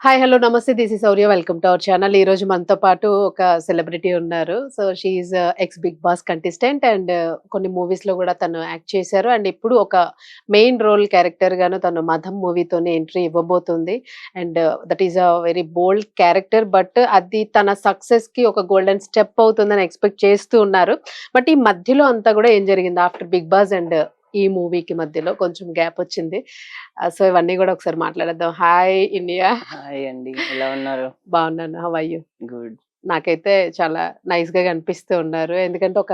Hi hello నమస్తే this is Sourya welcome to our channel. ఈ రోజు మనతో పాటు ఒక సెలబ్రిటీ ఉన్నారు. So she is ex Bigg Boss contestant and కొన్ని మూవీస్ లో కూడా తను యాక్ట్ చేశారు. అండ్ ఇప్పుడు ఒక మెయిన్ రోల్ క్యారెక్టర్ గాను తను మధం మూవీతోనే ఎంట్రీ ఇవ్వబోతుంది. And that is a very bold character. But అది తన సక్సెస్ కి ఒక గోల్డెన్ స్టెప్ అవుతుందని ఎక్స్పెక్ట్ చేస్తూ ఉన్నారు. బట్ ఈ మధ్యలో అంతా కూడా ఏం జరిగింది ఆఫ్టర్ బిగ్ బాస్ అండ్ ఈ మూవీకి మధ్యలో కొంచెం గ్యాప్ వచ్చింది. సో ఇవన్నీ కూడా ఒకసారి మాట్లాడేద్దాం. Hi India. హాయ్ అండి, ఎలా ఉన్నారు? బాగున్నాను. How are you? గుడ్. నాకైతే చాలా నైస్ గా కనిపిస్తూ ఉన్నారు. ఎందుకంటే ఒక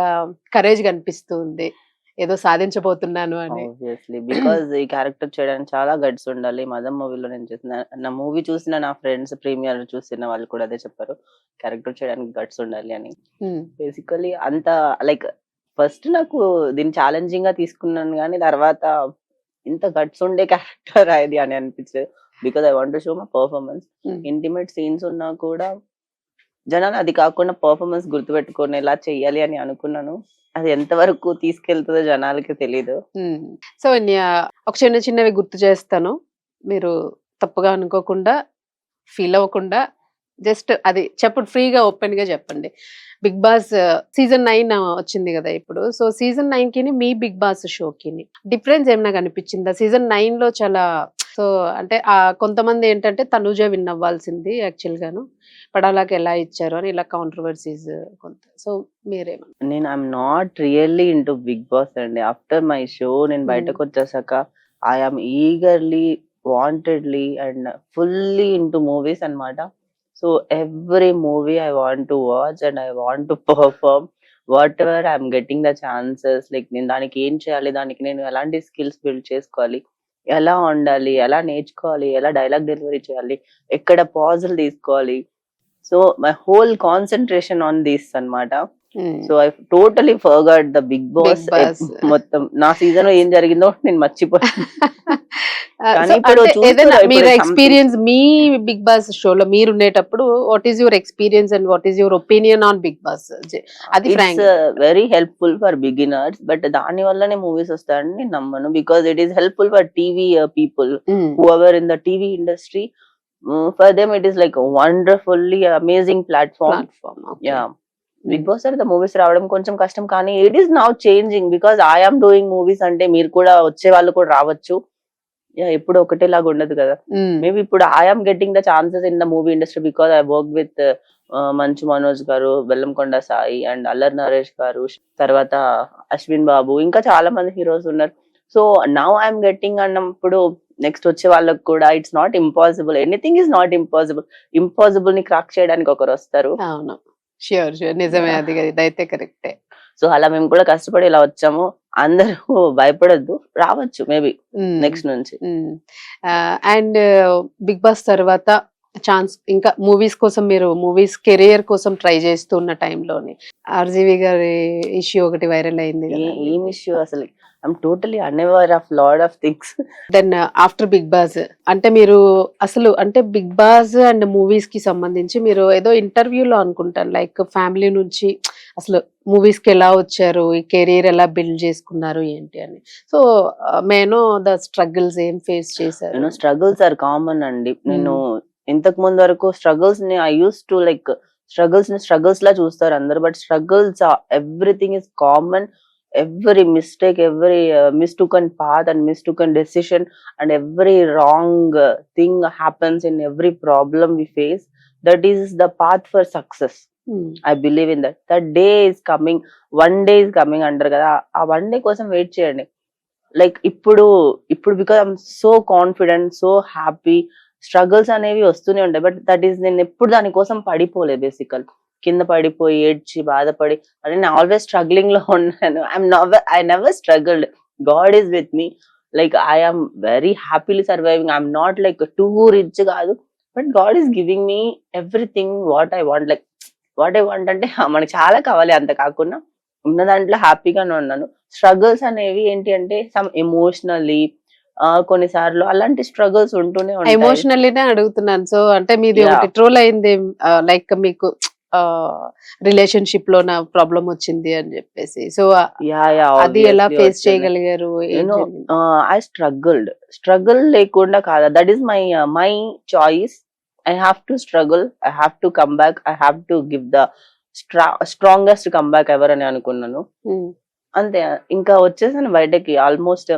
కరేజ్ కనిపిస్తూ ఉంది. ఏదో సాధించబోతున్నాను అని. ఆబ్వియస్లీ బికాజ్ ఈ క్యారెక్టర్ చేయడానికి చాలా గట్స్ ఉండాలి. మదం మూవీలో నేను చూసిన, నా మూవీ చూసిన నా ఫ్రెండ్స్, ప్రీమియర్ చూసిన వాళ్ళు కూడా అదే చెప్పారు, క్యారెక్టర్ చేయడానికి గట్స్ ఉండాలి అని. బేసికలీ అంత లైక్ ఫస్ట్ నాకు దీన్ని ఛాలెంజింగ్ గా తీసుకున్నాను, కానీ తర్వాత ఇంత గట్స్ ఉండే క్యారెక్టర్ అది అని అనిపించలేదు. Because I want to show my performance. Intimate scenes ఉన్నా కూడా జనాలు అది కాకుండా పర్ఫార్మెన్స్ గుర్తుపెట్టుకునేలా చెయ్యాలి అని అనుకున్నాను. అది ఎంతవరకు తీసుకెళ్తుందో జనాలకి తెలీదు. సో ఒక చిన్న చిన్నవి గుర్తు చేస్తాను. మీరు తప్పుగా అనుకోకుండా, ఫీల్ అవ్వకుండా జస్ట్ అది చెప్పండి, ఫ్రీగా ఓపెన్ గా చెప్పండి. బిగ్ బాస్ సీజన్ 9 వచ్చింది కదా ఇప్పుడు. సో సీజన్ 9 కి మీ బిగ్ బాస్ షోకి డిఫరెన్స్ ఏమైనా కనిపించిందా? సీజన్ 9 లో చాలా సో అంటే కొంతమంది ఏంటంటే తనుజ విన్ అవ్వాల్సింది యాక్చువల్ గాను, పడాలాకి ఎలా ఇచ్చారు అని ఇలా కాంట్రవర్సీస్ కొంత. సో మీరేమన్నా? నేను I'm not really into Bigg Boss అండి. ఆఫ్టర్ మై షో నేను బయటకు వచ్చేసాక I'm eagerly, wantedly and fully into movies అన్నమాట. So every movie I want to watch and I want to perform whatever I'm getting the chances. Like నేను దానికి ఏం చేయాలి, దానికి నేను ఎలాంటి స్కిల్స్ బిల్డ్ చేసుకోవాలి, ఎలా ఉండాలి, ఎలా నేర్చుకోవాలి, ఎలా డైలాగ్ డెలివరీ చేయాలి, ఎక్కడ పాజులు తీసుకోవాలి. So my whole concentration on this అన్నమాట. So I totally forgot the Bigg Boss. మొత్తం నా సీజన్ లో ఏం జరిగిందో నేను మర్చిపోయాను. కానీ ఇప్పుడు మీరు ఎక్స్పీరియన్స్ మీ బిగ్ బాస్ షోలో మీరు ఉండేటప్పుడు what is your experience and what is your opinion on Bigg Boss? అది very helpful for beginners, but దాని వల్లనే మూవీస్ వస్తాయని నేను నమ్మను. Because it is helpful for TV people whoever in the TV industry. For them it is like a wonderfully amazing platform. Okay. Yeah. Big Boss are the movies రావడం కొంచెం కష్టం, కానీ it is now changing because I am doing movies అంటే మీరు కూడా వచ్చే వాళ్ళు కూడా రావచ్చు. ఎప్పుడు ఒకటేలాగా ఉండదు కదా. మేబీ ఇప్పుడు I am getting the chances in the movie industry because I work with Manchu Manoj గారు, బెల్లంకొండ సాయి అండ్ అల్లర్ నరేష్ గారు, తర్వాత అశ్విన్ బాబు, ఇంకా చాలా మంది హీరోస్ ఉన్నారు. సో నౌ ఐఎమ్ గెట్టింగ్ అన్నప్పుడు నెక్స్ట్ వచ్చే వాళ్ళకి కూడా it's not impossible, anything is not impossible. Impossible ని క్రాక్ చేయడానికి ఒకరు వస్తారు. అవును, ష్యూర్ ష్యూర్, నిజమే, అది అయితే కరెక్టే. సో అలా మేము కూడా కష్టపడి ఇలా వచ్చాము. అందరూ భయపడద్దు, రావచ్చు మేబీ నెక్స్ట్ నుంచి. అండ్ బిగ్ బాస్ తర్వాత ఛాన్స్ ఇంకా మూవీస్ కోసం, మీరు మూవీస్ కెరియర్ కోసం ట్రై చేస్తున్న టైంలోని ఆర్జీవి గారి ఇష్యూ ఒకటి వైరల్ అయింది. ఏం ఇష్యూ అసలు? I'm totally unaware of lot of things. Then after Bigg Boss అంటే మీరు అసలు అంటే బిగ్ బాస్ అండ్ మూవీస్ కి సంబంధించి మీరు ఏదో ఇంటర్వ్యూలో అనుకుంటాను లైక్ ఫ్యామిలీ నుంచి అసలు మూవీస్ కి ఎలా వచ్చారు, ఈ కెరీర్ ఎలా బిల్డ్ చేసుకున్నారు ఏంటి అని. సో మేనో ద స్ట్రగుల్స్ ఏం ఫేస్ చేశారు? స్ట్రగుల్స్ ఆర్ కామన్ అండి. నేను ఇంతకు ముందు వరకు స్ట్రగుల్స్ ని I use to like struggles లా చూస్తారు అందరు, but struggles everything is common. Every mistake, every mistaken path and mistaken decision and every wrong thing happens in every problem we face. That is the path for success. I believe in that. That day is coming. One day is coming under kada. ఆ one day కోసం wait చేయండి. Like ఇప్పుడు because I'm so confident, so happy. Struggles అనేవి వస్తూనే ఉంటాయి, but that is నేను ఎప్పుడు దానికోసం పడిపోలే. బేసికల్ కింద పడిపోయి ఏడ్చి బాధపడి అంటే నేను ఆల్వేస్ స్ట్రగ్లింగ్ లో ఉన్నాను. I never struggled. God is with me. Like I'm very happily surviving. I'm not like too rich కాదు, but God is giving me everything what I want. Like what I want అంటే మనకి చాలా కావాలి, అంత కాకుండా ఉన్న దాంట్లో హ్యాపీగానే ఉన్నాను. స్ట్రగుల్స్ అనేవి ఏంటి అంటే సమ్ ఎమోషనల్లీ కొన్నిసార్లు అలాంటి స్ట్రగుల్స్ ఉంటూనే ఉంటాయి. ఎమోషనల్లీనే అడుగుతున్నాను. సో అంటే మీది ఒకటి ట్రోల్ అయింది లైక్ మీకు రిలేషన్షిప్ లో నా ప్రాబ్లం వచ్చింది అని చెప్పేసి. సో అది ఎలా ఫేస్ చేయగలిగారు? ఐ స్ట్రగుల్ లేకుండా కాదా, that is my choice. I have to struggle, I have to come back, I have to give the strongest come back ever అని అనుకున్నాను. అంతే, ఇంకా వచ్చేసాను బయటకి. ఆల్మోస్ట్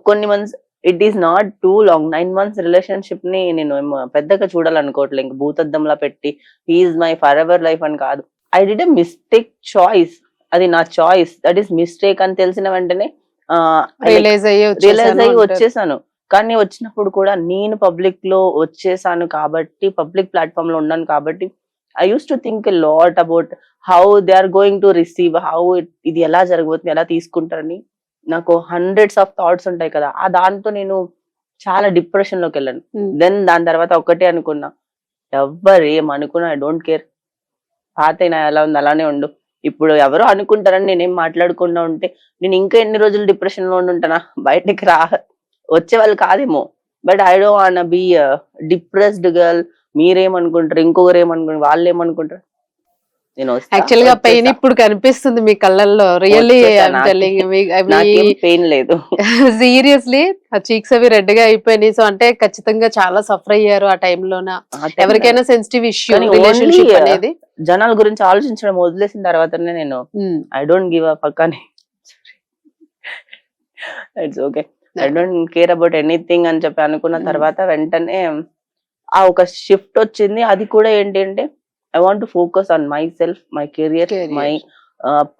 కొన్ని months, it is not too long, 9 months relationship ని నేను పెద్దగా చూడాలనుకోవట్లేదు. ఇంకా భూతద్దంలా పెట్టి he is my forever life అని కాదు. I did a mistake choice, అది నా చాయిస్, దట్ ఈస్ మిస్టేక్ అని తెలిసిన వెంటనే రియలైజ్ అయ్యి వచ్చేసాను. కానీ వచ్చినప్పుడు కూడా నేను పబ్లిక్ లో వచ్చేసాను కాబట్టి, పబ్లిక్ ప్లాట్ఫామ్ లో ఉన్నాను కాబట్టి, I use to think a lot about how they are going to receive, how ఇది ఎలా జరగబోతుంది, ఎలా తీసుకుంటారని నాకు హండ్రెడ్స్ ఆఫ్ థాట్స్ ఉంటాయి కదా. ఆ దాంతో నేను చాలా డిప్రెషన్ లోకి వెళ్ళాను. దెన్ దాని తర్వాత ఒక్కటే అనుకున్నా, ఎవ్వరు ఏమనుకున్నా ఐ డోంట్ కేర్, పాత ఎలా ఉంది అలానే ఉండు. ఇప్పుడు ఎవరో అనుకుంటారని నేనేం మాట్లాడకుండా ఉంటే నేను ఇంకా ఎన్ని రోజులు డిప్రెషన్ లో ఉంటానా? బయటకి వచ్చే వాళ్ళు కాదేమో. But I don't want be depressed girl. మీరేమనుకుంటారు, ఇంకొకరు ఏమనుకుంటారు, వాళ్ళు ఏమనుకుంటారు. నేను యాక్చువల్ గా పెయిన్ ఇప్పుడు కనిపిస్తుంది మీ కళ్ళల్లో. రియల్లీ నాకేం పెయిన్ లేదు. సీరియస్లీ ఆ చీక్స్ అవి రెడ్ గా అయిపోయినాయి. సో అంటే ఖచ్చితంగా చాలా సఫర్ అయ్యారు ఆ టైంలోన. ఎవరికైనా సెన్సిటివ్ ఇష్యూ రిలేషన్షిప్ అనేది. జనాల గురించి ఆలోచించడం వదిలేసిన తర్వాతనే నేను ఐ డోంట్ గివ్ అప్ అక్కని, it's okay, I don't care about anything అని చెప్పి అనుకున్న తర్వాత వెంటనే ఆ ఒక షిఫ్ట్ వచ్చింది. అది కూడా ఏంటి అంటే, I want to focus on my self, my career, my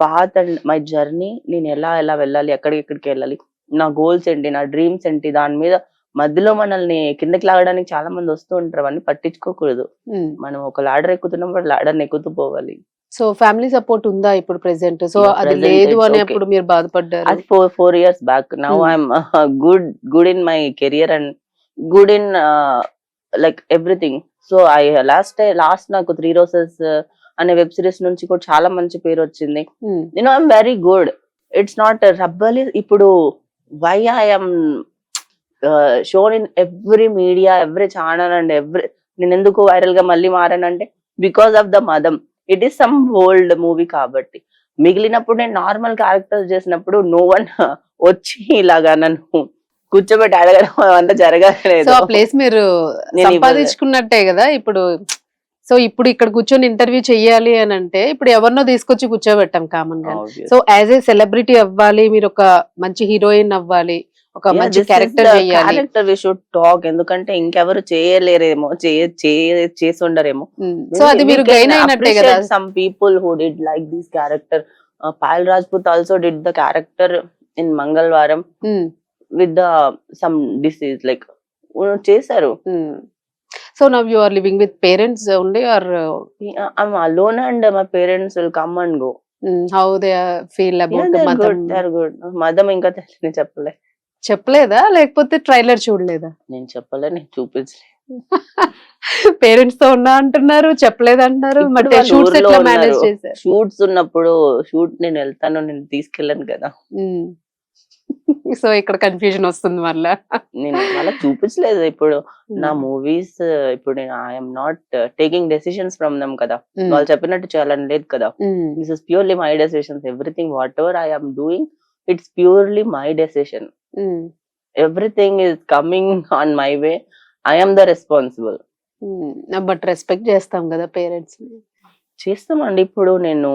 path and my journey. నేను ఎలా వెళ్ళాలి, ఎక్కడికి వెళ్ళాలి, నా గోల్స్ ఏంటి, నా డ్రీమ్స్ ఏంటి, దాని మీద మధ్యలో మనల్ని కిందకి లాగడానికి చాలా మంది వస్తూ ఉంటారు. అవన్నీ పట్టించుకోకూడదు. మనం ఒక లాడర్ ఎక్కుతున్నప్పుడు లాడర్ ఎక్కుతూ పోవాలి. సో ఫ్యామిలీ సపోర్ట్ ఉందా ఇప్పుడు ప్రెసెంట్? సో అది లేదు అని అప్పుడు మీరు బాధపడ్డారు. అది 4 years back. Now I'm good in my career and good in like everything. So I last నాకు 3 Roses అనే వెబ్ సిరీస్ నుంచి కూడా చాలా మంచి పేరు వచ్చింది. నేను I'm very good. It's not రబ్బలి. ఇప్పుడు why I'm shown in every media, every channel and నేను ఎందుకు వైరల్ గా మళ్ళీ మారానంటే because of the Madham. It is some old movie కాబట్టి. మిగిలినప్పుడు నేను నార్మల్ క్యారెక్టర్స్ చేసినప్పుడు నో వన్ వచ్చి ఇలాగా నన్ను కూర్చోబెట్టి అడగడం అంతా జరగలేదు. ఆ ప్లేస్ మీరు సంపాదించుకున్నట్టే కదా ఇప్పుడు. సో ఇప్పుడు ఇక్కడ కూర్చొని ఇంటర్వ్యూ చెయ్యాలి అని అంటే ఇప్పుడు ఎవరినో తీసుకొచ్చి కూర్చోబెట్టాం కామన్ గా. సో యాజ్ ఏ సెలబ్రిటీ అవ్వాలి, మీరు ఒక మంచి హీరోయిన్ అవ్వాలి, ఒక మంచి క్యారెక్టర్ వి షుడ్ టాక్. ఎందుకంటే ఇంకెవరు చేయలేరేమో, చేసి ఉండరేమో. సో అది మీరు గైన్ అయినట్టే కదా. Some people who did like this character. Payal Rajput also did the character in మంగళవారం with the some disease like చేశారు. So now you are living with parents only or I'm alone and my parents will come and go. How they feel about the Madam? They're good. Madam ఇంకా చెప్పలేదా లేకపోతే trailer చూడలేదా? నేను చెప్పలే, నేను చూపించలే. Parents తో ఉన్నా అంటున్నారు, చెప్పలేదు అంటున్నారు. మరి షూట్స్ ఎట్లా మేనేజ్ చేశారు? షూట్స్ ఉన్నప్పుడు షూట్ నేను వెళ్తాను, నేను తీసుకెళ్ళను కదా. సో ఇక్కడ కన్ఫ్యూజన్ వస్తుంది మళ్ళా. నేను అలా చూపించలేదు. ఇప్పుడు నా మూవీస్ ఇప్పుడు నేను I'm not taking decisions from them కదా. వాళ్ళు చెప్పినట్టు చేయాలని లేదు కదా. This is purely my decisions. Everything whatever I am doing, it's purely my decision. Everything is coming on my way. I am the responsible. But respect చేస్తాం కదా parents. చేస్తామండి. ఇప్పుడు నేను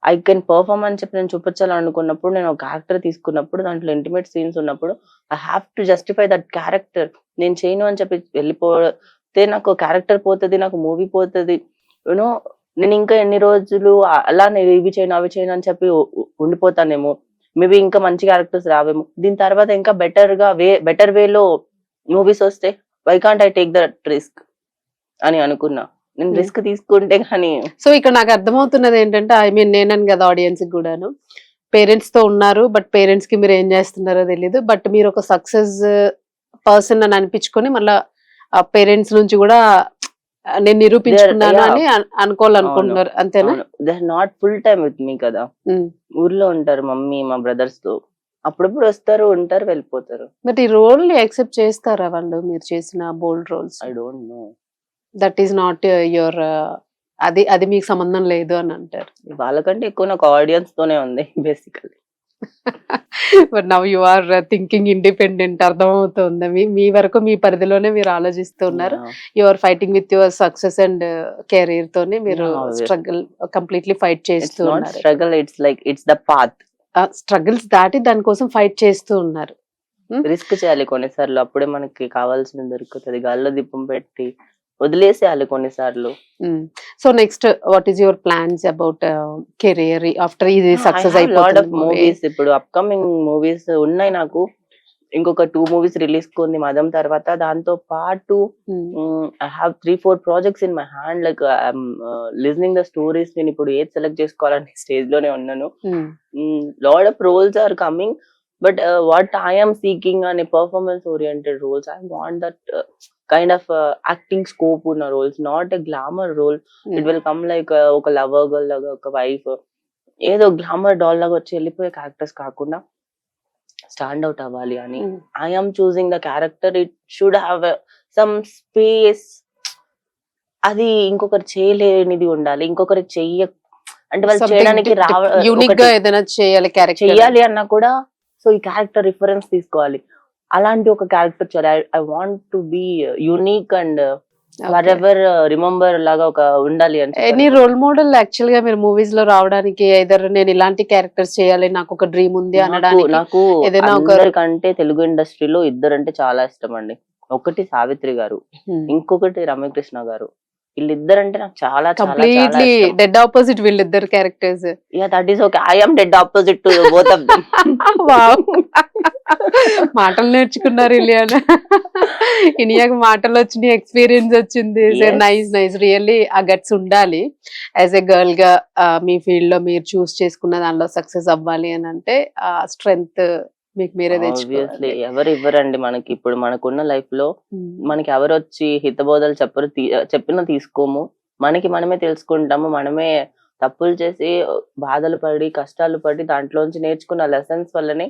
ఐ కెన్ పర్ఫార్మ్ అని చెప్పి నేను చూపించాలనుకున్నప్పుడు, నేను ఒక క్యారెక్టర్ తీసుకున్నప్పుడు, దాంట్లో ఇంటిమేట్ సీన్స్ ఉన్నప్పుడు I have to justify that character. నేను చేయను అని చెప్పి వెళ్ళిపోతే నాకు క్యారెక్టర్ పోతుంది, నాకు మూవీ పోతుంది. యూనో నేను ఇంకా ఎన్ని రోజులు అలా నేను ఇవి చేయను అవి చేయను అని చెప్పి ఉండిపోతానేమో. మేబీ ఇంకా మంచి క్యారెక్టర్స్ రావేమో. దీని తర్వాత ఇంకా బెటర్ వేలో మూవీస్ వస్తే why can't I take that risk అని అనుకున్నా. నేను రిస్క్ తీసుకుంటే కానీ. సో ఇక్కడ నాకు అర్థమవుతున్నది ఏంటంటే, ఐ మీన్ నేనని కదా ఆడియన్స్ కూడాను, పేరెంట్స్ తో ఉన్నారు బట్ పేరెంట్స్ కి మీరు ఏం చేస్తున్నారో తెలీదు. బట్ మీరు ఒక సక్సెస్ పర్సన్ అని అనిపించుకొని మళ్ళా పేరెంట్స్ నుంచి కూడా నేను నిరూపించుకున్నాను అని అనుకోవాలనుకుంటున్నారు, అంతేనా? They are not full time with me కదా. ఊర్లో ఉంటారు మమ్మీ మా బ్రదర్స్ తో. అప్పుడప్పుడు వస్తారు, ఉంటారు, వెళ్ళిపోతారు. బట్ ఈ రోల్ ని యాక్సెప్ట్ చేస్తారా వాళ్ళు, మీరు చేసిన bold roles? I don't know. That is not your, అది మీకు సంబంధం లేదు అని అంటారు. వాళ్ళకంటే ఎక్కువ నాకు ఆడియన్స్ తోనే ఉంది basically. But now you are thinking independent, అర్థమవుతుంది. మీ వరకు మీ పరిధిలోనే మీరు ఆలోచిస్తున్నారు. You are fighting with your success and career తోనే మీరు స్ట్రగుల్ కంప్లీట్లీ ఫైట్ చేస్తూ ఉన్నారు. Struggle, it's like it's the path. Struggles దాటి దానికోసం ఫైట్ చేస్తూ ఉన్నారు. రిస్క్ చేయాలి కొన్నిసార్లు, అప్పుడే మనకి కావాల్సింది దొరుకుతుంది. గాల్లో దీపం పెట్టి వదిలేసేయాలి కొన్నిసార్లు. So next what is your plans about career after ఇది సక్సెస్ అయిపోతుంది? మూవీస్ ఇప్పుడు అప్కమింగ్ మూవీస్ ఉన్నాయి నాకు. ఇంకొక 2 మూవీస్ రిలీజ్ కొంది మదం తర్వాత. దాంతో పాటు I have 3-4 projects in my hand. Like I'm listening the stories. నేను ఇప్పుడు ఏది సెలెక్ట్ చేసుకోవాలని స్టేజ్ లోనే ఉన్నాను. Lot of roles are coming, but what I am seeking on a performance oriented roles. I want that kind of acting scope ఉన్న roles, not a glamour role. It will come like ఒక lover girl లాగా, ఒక wife, ఏదో glamour doll లాగా వచ్చి వెళ్ళిపోయే characters కాకుండా stand out అవ్వాలి అని. I am choosing the character. It should have some space. అది ఇంకొకరు చేయలేనిది ఉండాలి, ఇంకొకరు అంటే వాళ్ళు చేయడానికి యూనిక్ గా ఏదైనా చేయాలి అన్నా కూడా. సో ఈ క్యారెక్టర్ రిఫరెన్స్ తీసుకోవాలి, అలాంటి ఒక క్యారెక్టర్ చేయాలి. I want to be unique and ever remember లాగా ఒక ఉండాలి అని. ఎనీ రోల్ మోడల్ యాక్చువల్ గా మీరు మూవీస్ లో రావడానికి, ఐదర్ నేను ఇలాంటి క్యారెక్టర్స్ చేయాలి, నాకు ఒక డ్రీమ్ ఉంది అనడానికి? నాకు అందరికంటే తెలుగు ఇండస్ట్రీలో ఇద్దరంటే చాలా ఇష్టం అండి. ఒకటి సావిత్రి గారు, ఇంకొకటి రమ్యకృష్ణ గారు. వీళ్ళిద్దరంటే నాకు చాలా కంప్లీట్లీ డెడ్ ఆపోజిట్ వీళ్ళిద్దరు characters. Yeah, that is okay. I am dead opposite to both of them. Wow, మాటలు నేర్చుకున్నారు ఇలియానా. ఇనియాకి మాటలు వచ్చినాయి, ఎక్స్పీరియన్స్ వచ్చింది. నైస్ నైస్, రియల్లీ ఆ గట్స్ ఉండాలి. యాజ్ ఎ గర్ల్ గా మీ ఫీల్డ్ లో మీరు చూస్ చేసుకున్న దానిలో సక్సెస్ అవ్వాలి అని అంటే ఆ స్ట్రెంగ్త్ మీకు మీరే తెచ్చుకోవాలి. ఎవరు ఇవ్వరండి మనకి. ఇప్పుడు మనకున్న లైఫ్ లో మనకి ఎవరు వచ్చి హితబోధలు చెప్పినా తీసుకోము. మనకి మనమే తెలుసుకుంటాము. మనమే తప్పులు చేసి బాధలు పడి కష్టాలు పడి దాంట్లోంచి నేర్చుకున్న లెసన్స్ వల్లనే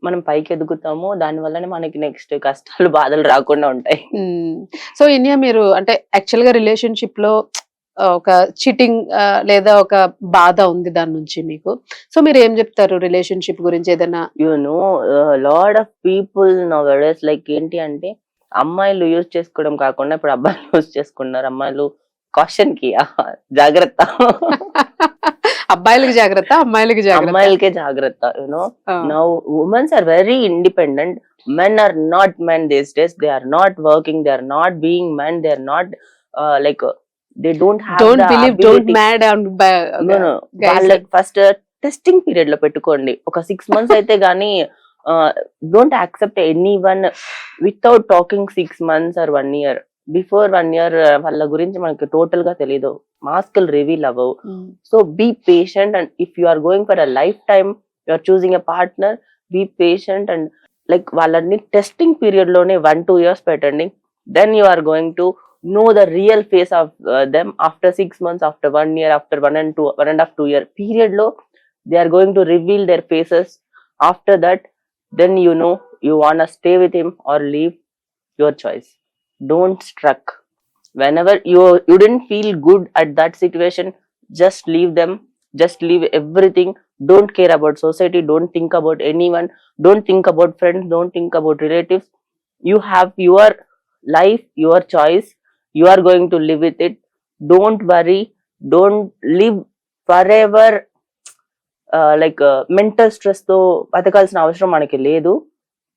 మనం పైకి ఎదుగుతాము. దాని వల్లనే మనకి నెక్స్ట్ కష్టాలు బాధలు రాకుండా ఉంటాయి. సో ఇనియా, మీరు అంటే యాక్చువల్ గా రిలేషన్షిప్ లో ఒక చీటింగ్ లేదా ఒక బాధ ఉంది దాని నుంచి మీకు. సో మీరు ఏం చెప్తారు రిలేషన్షిప్ గురించి? ఏదైనా లాట్ ఆఫ్ పీపుల్ నౌడేస్ లైక్ ఏంటి అంటే, అమ్మాయిలు యూజ్ చేసుకోవడం కాకుండా ఇప్పుడు అబ్బాయిలు యూజ్ చేసుకున్నారు. అమ్మాయిలు కాషన్ కి జాగ్రత్త. అబ్బాయిలకి జాగ్రత్త, అమ్మాయిలకి జాగ్రత్త. అమ్మాయిలకే జాగ్రత్త. Now womens are very independent. Men are not men these days. They are not working. They are not being men. They are not like they don't have don't believe ability. Don't mad on no first testing period లో పెట్టుకోండి. ఒక 6 months అయితే గానీ don't accept anyone without talking 6 months or 1 year. Before 1 year వాళ్ళ గురించి మనకి total గా తెలీదు. మాస్కులు రివీల్ అవ్వవు. So be patient, and if you are going for a lifetime, you are choosing a partner, be patient. And like వాళ్ళని testing period లోనే 1-2 years పెట్టండి. Then you are going to know the real face of them after 6 months, after 1 year, after 1.5-2 year period lo they are going to reveal their faces. After that, then you know you wanna stay with him or leave. Your choice. Don't struck. Whenever you didn't feel good at that situation, just leave them. Just leave everything. Don't care about society. Don't think about anyone. Don't think about friends. Don't think about relatives. You have your life, your choice. You are going to live with it. Don't worry. Don't live forever like mental stress తో బతకాల్సిన అవసరం మనకి లేదు,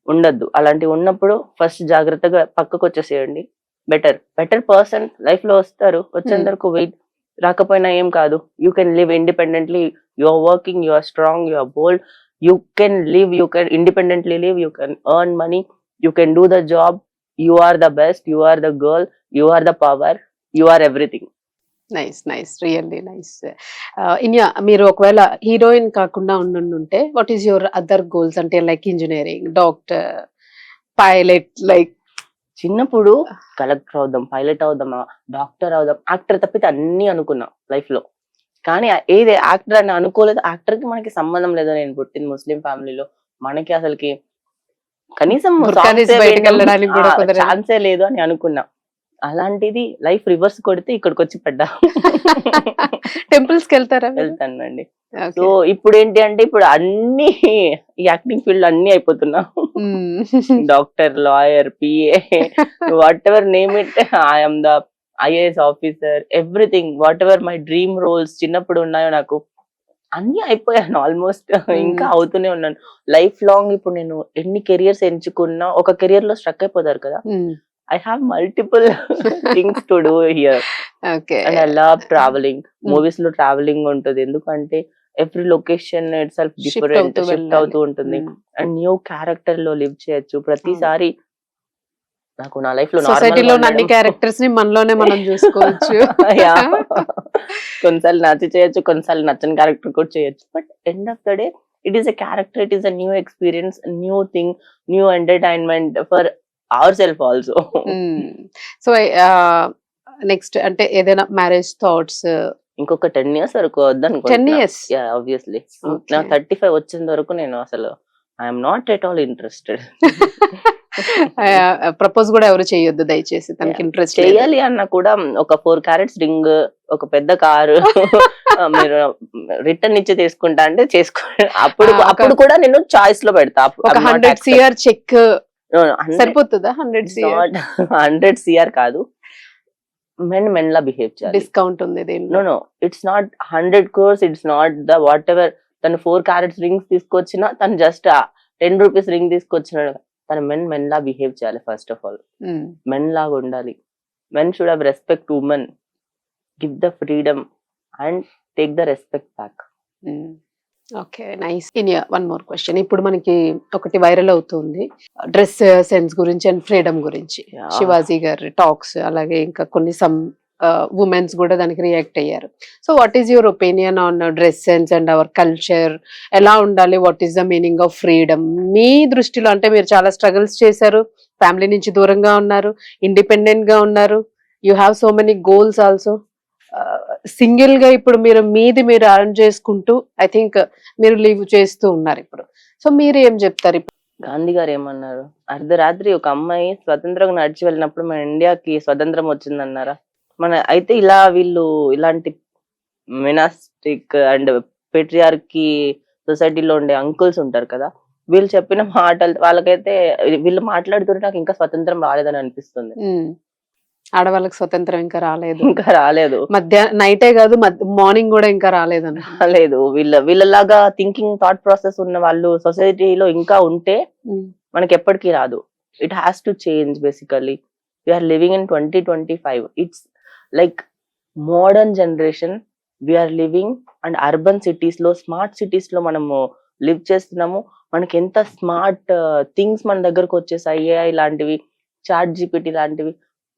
ఉండద్దు. అలాంటి ఉన్నప్పుడు first జాగ్రత్తగా పక్కకు వచ్చేసేయండి. బెటర్ పర్సన్ లైఫ్ లో వస్తారు. వచ్చేందరకు వెయిట్. రాకపోయినా ఏం కాదు. You can live independently. You are working, you are strong, you are bold. You can live, you can independently live, you can earn money, you can do the job. You are the best, you are the girl, you are the power, you are everything. Nice nice, really nice. Inya, మీరు ఒకవేళ heroine కాకుండా ఉండుంటే what is your other goals? అంటే like engineering, doctor, pilot. Like చిన్నప్పుడు collector అవుదాం, pilot అవుదాం, doctor అవుదాం, actor తప్పితే అన్ని అనుకున్నా లైఫ్ లో. కానీ ఏది యాక్టర్ అని అనుకోలేదు. యాక్టర్ కి మనకి సంబంధం లేదు. నేను పుట్టింది ముస్లిం ఫ్యామిలీలో. మనకి అసలుకి కనీసం ఛాన్సే లేదు అని అనుకున్నా. అలాంటిది లైఫ్ రివర్స్ కొడితే ఇక్కడికి వచ్చి పడ్డా. టెంపుల్స్ కి వెళ్తారా? వెళ్తానండి. సో ఇప్పుడు ఏంటి అంటే ఇప్పుడు అన్ని యాక్టింగ్ ఫీల్డ్ అన్ని అయిపోతున్నా. Doctor, lawyer, PA, whatever name it, I'm the IAS officer, everything, whatever my dream roles చిన్నప్పుడు ఉన్నాయో నాకు అన్ని అయిపోయాను ఆల్మోస్ట్. ఇంకా అవుతూనే ఉన్నాను లైఫ్ లాంగ్. ఇప్పుడు నేను ఎన్ని కెరియర్స్ ఎంచుకున్నా ఒక కెరియర్ లో స్ట్రక్ అయిపోతారు కదా. I have multiple things to do here. Okay. And I love traveling. Movies lo traveling untadi endukante every location itself different, shift అవుతూ ఉంటుంది. And new character లో live చేయొచ్చు ప్రతిసారి. నాకు నా లైఫ్ లో సొసైటీలో అన్ని క్యారెక్టర్స్ ని మనలోనే మనం చూసుకోవచ్చు. కొన్నిసార్లు నచ్చి చేయొచ్చు, కొన్నిసార్లు నచ్చని క్యారెక్టర్ కూడా చేయొచ్చు. But end of the day it is a character, it is a new experience, new thing, new entertainment for ourselves also. So next అంటే ఏదైనా మ్యారేజ్ థాట్స్ ఇంకొక 10 years వరకు వద్దనుకుంటున్నా. 10 years? Yeah, obviously. నా 35 వచ్చేంత వరకు నేను అసలు I'm not at all interested. Propose కూడా ఎవరు చేయొద్దు దయచేసి, తనకి ఇంట్రెస్ట్ చేయాలి అన్న కూడా ఒక 4 carats రింగ్, ఒక పెద్ద కారు మీరు రిటర్న్ ఇచ్చి తీసుకుంటా అంటే చేసుకోండి. అప్పుడు కూడా నేను చాయిస్ లో పెడతా. ఒక 100 CR చెక్ సరిపోతుందా? 100 CR కాదు, మెన్ లా బిహేవ్ చేయాలి. డిస్కౌంట్ ఉంది దీనిలో. No it's not 100 crores, it's not the whatever. తను 4 carats రింగ్స్ తీసుకొచ్చినా, తను జస్ట్ 10 rupees రింగ్ తీసుకొచ్చిన, తన మెన్ లా బిహేవ్ చేయాలి. ఫస్ట్ ఆఫ్ ఆల్ మెన్ లాగా ఉండాలి. Men should have respect women, give the freedom and take the respect back. Okay, nice. One more question. ఇప్పుడు మనకి ఒకటి వైరల్ అవుతుంది డ్రెస్ సెన్స్ గురించి అండ్ ఫ్రీడమ్ గురించి. శివాజీ గారి టాక్స్, అలాగే ఇంకా కొన్ని సమ్ ఉమెన్స్ కూడా దానికి రియాక్ట్ అయ్యారు. So what is your opinion on dress sense and our culture? ఎలా ఉండాలి? What is the meaning of freedom మీ దృష్టిలో? అంటే మీరు చాలా స్ట్రగుల్స్ చేశారు, ఫ్యామిలీ నుంచి దూరంగా ఉన్నారు, ఇండిపెండెంట్ గా ఉన్నారు, you have so many goals also. Single గా ఇప్పుడు మీరు అర్న్ చేసుకుంటూ ఐ థింక్ మీరు లీవ్ చేస్తూ ఉన్నారు ఇప్పుడు. సో మీరు ఏం చెప్తారు? గాంధీ గారు ఏమన్నారు? అర్ధరాత్రి ఒక అమ్మాయి స్వతంత్రంగా నడిచి వెళ్ళినప్పుడు మన ఇండియాకి స్వతంత్రం వచ్చిందన్నారా? అయితే ఇలా వీళ్ళు ఇలాంటి మినాస్టిక్ అండ్ పెట్రియార్కీ సొసైటీలో ఉండే అంకుల్స్ ఉంటారు కదా, వీళ్ళు చెప్పిన మాటలు వాళ్ళకైతే వీళ్ళు మాట్లాడుతుంటే నాకు ఇంకా స్వతంత్రం రాలేదని అనిపిస్తుంది. ఆడవాళ్ళకి స్వతంత్రం ఇంకా రాలేదు. నైటే కాదు, మార్నింగ్ కూడా ఇంకా రాలేదు. వీళ్ళలాగా థింకింగ్ థాట్ ప్రాసెస్ ఉన్న వాళ్ళు సొసైటీలో ఇంకా ఉంటే మనకి ఎప్పటికీ రాదు. It has to change. Basically we are living in 2025. It's like modern generation we are living. And urban cities లో, స్మార్ట్ సిటీస్ లో మనము లివ్ చేస్తున్నాము. మనకి ఎంత స్మార్ట్ థింగ్స్ మన దగ్గరకు వచ్చేసాయి. AI లాంటివి, చాట్ జీపీటీ లాంటివి.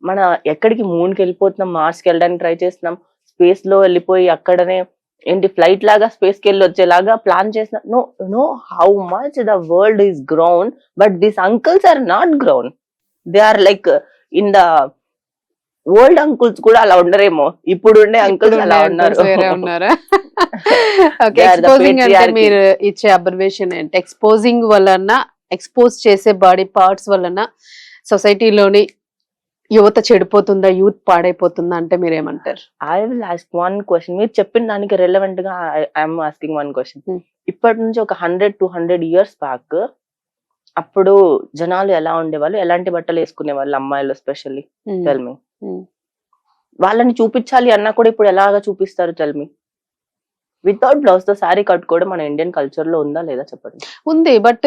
మన ఎక్కడికి మూన్కి వెళ్ళిపోతున్నాం, మార్స్ కి వెళ్ళడానికి ట్రై చేస్తున్నాం, స్పేస్ లో వెళ్ళిపోయి అక్కడనే ఏంటి ఫ్లైట్ లాగా స్పేస్ కి వెళ్ళి వచ్చేలాగా ప్లాన్ చేసిన. Know how much the world is grown, but these uncles are not grown. They are like in the old uncles కూడా అలా ఉండరేమో, ఇప్పుడు ఉండే అంకుల్స్ అలా ఉన్నారు. మీరు ఇచ్చే అబ్జర్వేషన్ ఏంటి? ఎక్స్పోజింగ్ వలన, ఎక్స్పోజ్ చేసే బాడీ పార్ట్స్ వలన సొసైటీలోని యువత చెడిపోతుందా, యూత్ పాడైపోతుందా అంటే మీరేమంటారు? I will ask one question. మీరు చెప్పిన దానికి రెలవెంట్ గా ఐఎమ్ ఆస్కింగ్ వన్ క్వశ్చన్. ఇప్పటి నుంచి ఒక 100-200 years బ్యాక్ అప్పుడు జనాలు ఎలా ఉండేవాళ్ళు, ఎలాంటి బట్టలు వేసుకునే వాళ్ళు, అమ్మాయిలు ఎస్పెషల్లీ? Tell me. వాళ్ళని చూపించాలి అన్నా కూడా ఇప్పుడు ఎలాగా చూపిస్తారు? Tell me. వితౌట్ బ్లౌజ్ తో సారీ కట్టుకోవడం మన ఇండియన్ కల్చర్ లో ఉందా లేదా చెప్పండి? ఉంది, బట్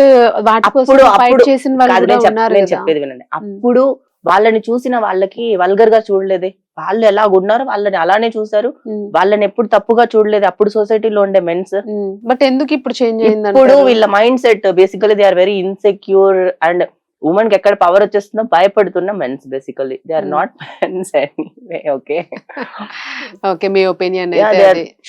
చెప్పేది వినండి. అప్పుడు వాళ్ళని చూసిన వాళ్ళకి వల్గర్ గా చూడలేదే, వాళ్ళు ఎలా ఉన్నారు వాళ్ళని అలానే చూసారు, వాళ్ళని ఎప్పుడు తప్పుగా చూడలేదు అప్పుడు సొసైటీలో ఉండే మెన్స్. బట్ ఎందుకు ఇప్పుడు చేంజ్ అయింది? ఇప్పుడు వీళ్ళ mind set basically they are very insecure. And women కి ఎక్కడ పవర్ వచ్చేస్తుందో భయపడుతున్న mens. Basically they are not mens anyway. Okay, మీ ఒపీనియన్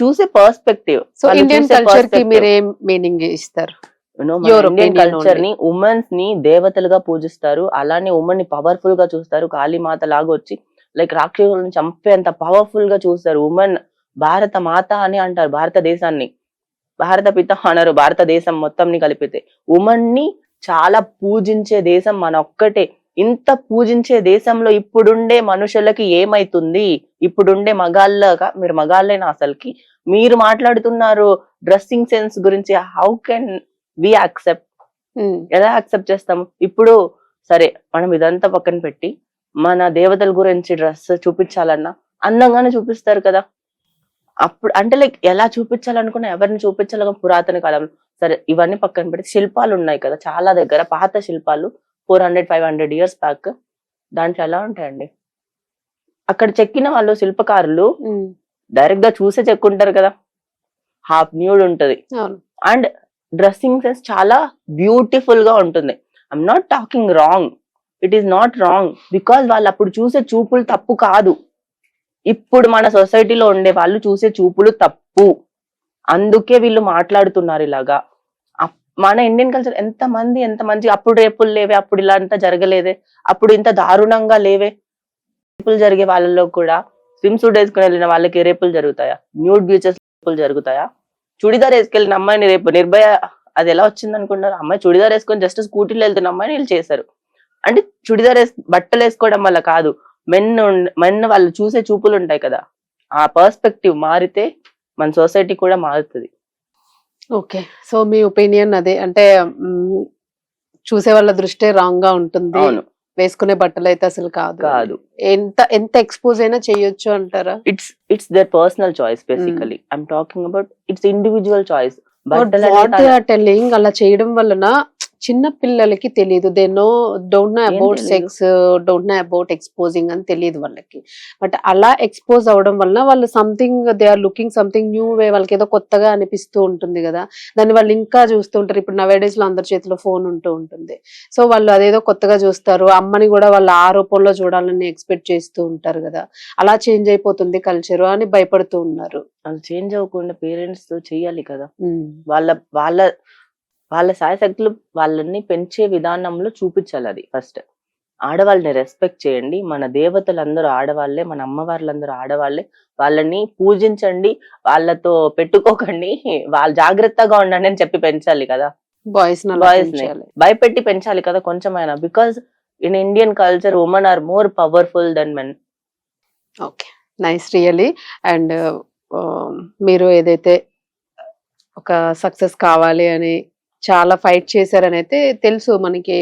చూసే పర్స్పెక్టివ్. సో ఇండియన్ కల్చర్ కి మీరు ఏం మీనింగ్ ఇస్తారు? ఇండియన్ కల్చర్ ని, ఉమెన్స్ ని దేవతలుగా పూజిస్తారు. అలానే ఉమెన్ ని పవర్ఫుల్ గా చూస్తారు. కాళీమాత లాగా వచ్చి లైక్ రాక్షసులను చంపేంత పవర్ఫుల్ గా చూస్తారు. ఉమెన్ భారత మాత అని అంటారు భారతదేశాన్ని, భారత పిత అనరు భారతదేశం మొత్తం ని కలిపితే. ఉమెన్ ని చాలా పూజించే దేశం మన ఒక్కటే. ఇంత పూజించే దేశంలో ఇప్పుడుండే మనుషులకి ఏమైతుంది? ఇప్పుడుండే మగాళ్ళగా, మీరు మగాళ్ళైనా అసలుకి మీరు మాట్లాడుతున్నారు డ్రెస్సింగ్ సెన్స్ గురించి హౌ కెన్ వి యాక్సెప్ట్, ఉమ్, ఎలా యాక్సెప్ట్ చేస్తాము? ఇప్పుడు సరే మనం ఇదంతా పక్కన పెట్టి మన దేవతల గురించి డ్రెస్ చూపించాలన్నా అందంగానే చూపిస్తారు కదా. అప్పుడు అంటే లైక్ ఎలా చూపించాలనుకున్నా, ఎవరిని చూపించాలనుకున్న పురాతన కాలంలో, సరే ఇవన్నీ పక్కన పెట్టి శిల్పాలు ఉన్నాయి కదా చాలా దగ్గర, పాత శిల్పాలు 400-500 ఇయర్స్ బ్యాక్. దాంట్లో ఎలా ఉంటాయండి, అక్కడ చెక్కిన వాళ్ళు శిల్పకారులు ఉమ్, డైరెక్ట్ గా చూసే చెక్కుంటారు కదా, హాఫ్ న్యూడ్ ఉంటది. అవును. అండ్ డ్రెస్సింగ్ సెన్స్ చాలా బ్యూటిఫుల్ గా ఉంటుంది. I'm not talking wrong, it is not wrong, because వాళ్ళు అప్పుడు చూసే చూపులు తప్పు కాదు. ఇప్పుడు మన సొసైటీలో ఉండే వాళ్ళు చూసే చూపులు తప్పు, అందుకే వీళ్ళు మాట్లాడుతున్నారు ఇలాగా. మన ఇండియన్ కల్చర్ ఎంత మంచి, అప్పుడు రేపులు లేవే, అప్పుడు ఇలా అంతా జరగలేదే, అప్పుడు ఇంత దారుణంగా లేవే. రేపులు జరిగే వాళ్ళలో కూడా స్విమ్ సూట్ వేసుకుని వెళ్ళిన వాళ్ళకి రేపులు జరుగుతాయా? న్యూడ్ బీచెస్ రేపులు జరుగుతాయా? చుడిదార్ వేసుకెళ్ళిన అమ్మాయిని రేపు నిర్భయ అది ఎలా వచ్చింది అనుకుంటారు? అమ్మాయి చుడిదార్ వేసుకొని జస్ట్ స్కూటీలో వెళ్తున్న అమ్మాయిని వీళ్ళు చేశారు. అంటే చుడిదార్ బట్టలు వేసుకోవడం వల్ల కాదు, మెన్ వాళ్ళు చూసే చూపులు ఉంటాయి కదా, ఆ పర్స్పెక్టివ్ మారితే మన సొసైటీ కూడా మారుతుంది. ఓకే, సో మీ ఒపీనియన్ అదే అంటే చూసే వాళ్ళ దృష్టే రాంగ్ గా ఉంటుంది, అవును, వేసుకునే బట్టలు అయితే అసలు కాదు. కాదు. ఎంత ఎంత ఎక్స్పోజ్ అయినా చేయొచ్చు అంటారా? It's their personal choice basically. I'm talking about it's individual choice. What they are telling, అలా చేయడం వలన చిన్న పిల్లలకి తెలియదు, దే డోంట్ నో ఏం అబౌట్ తెలీదు. Sex, don't know about exposing అని తెలియదు వాళ్ళకి. బట్ అలా ఎక్స్పోజ్ అవడం వలన వాళ్ళు something they are looking something new way, వాళ్ళకి ఏదో కొత్తగా అనిపిస్తూ ఉంటుంది కదా, దాన్ని వాళ్ళు ఇంకా చూస్తూ ఉంటారు. ఇప్పుడు నవేడేస్ లో అందరి చేతిలో ఫోన్ ఉంటూ ఉంటుంది, సో వాళ్ళు అదేదో కొత్తగా చూస్తారు, అమ్మని కూడా వాళ్ళు ఆ రూపంలో చూడాలని ఎక్స్పెక్ట్ చేస్తూ ఉంటారు కదా, అలా చేంజ్ అయిపోతుంది కల్చర్ అని భయపడుతూ ఉన్నారు. అది చేంజ్ అవ్వకుండా పేరెంట్స్ చెయ్యాలి కదా. ఉమ్, వాళ్ళ వాళ్ళ వాళ్ళ సాయశక్తులు వాళ్ళని పెంచే విధానంలో చూపించాలి. అది ఫస్ట్. ఆడవాళ్ళని రెస్పెక్ట్ చేయండి, మన దేవతలందరూ ఆడవాళ్లే, మన అమ్మవార్లందరూ ఆడవాళ్లే, వాళ్ళని పూజించండి, వాళ్ళతో పెట్టుకోకండి, వాళ్ళు జాగ్రత్తగా ఉండండి అని చెప్పి పెంచాలి కదా. బాయ్స్ ని అలా బాయ్స్ ని పెంచాలి. భయపెట్టి పెంచాలి కదా కొంచెమైనా, because in Indian culture women are more powerful than men. Okay, nice really. And మీరు ఏదైతే ఒక సక్సెస్ కావాలి అని చాలా ఫైట్ చేశారని అయితే తెలుసు మనకి.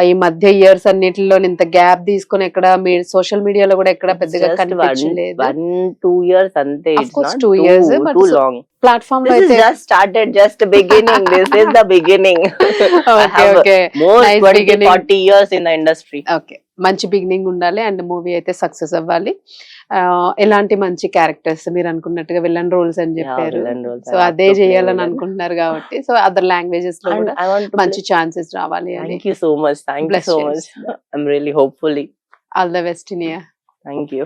ఈ మధ్య ఇయర్స్ అన్నిటిలో ఇంత గ్యాప్ తీసుకొని ఎక్కడ మీ సోషల్ మీడియాలో కూడా ఎక్కడ పెద్దగా కనిపించలేదు. 1-2 years అంతే. Of course, 2 years, but too so- long. Platform లో This is అయితే just started, just beginning. This is the beginning. I okay have okay more Nice 20-40 years in the industry. Okay, మంచి beginning ఉండాలి and movie అయితే success అవ్వాలి. ఎలాంటి మంచి characters మీరు అనుకున్నట్టుగా విలన్ రోల్స్ అని చెప్పారు, villain roles. So I have అదే to play చేయాలని villain. అనుకుంటున్నారు కాబట్టి, సో అదర్ లాంగ్వేజెస్ లో And కూడా I want to మంచి play. ఛాన్సెస్ రావాలి అని. Thank you so much. Thank you Bless so you. much. I'm really hopefully. All the best in year. Thank you.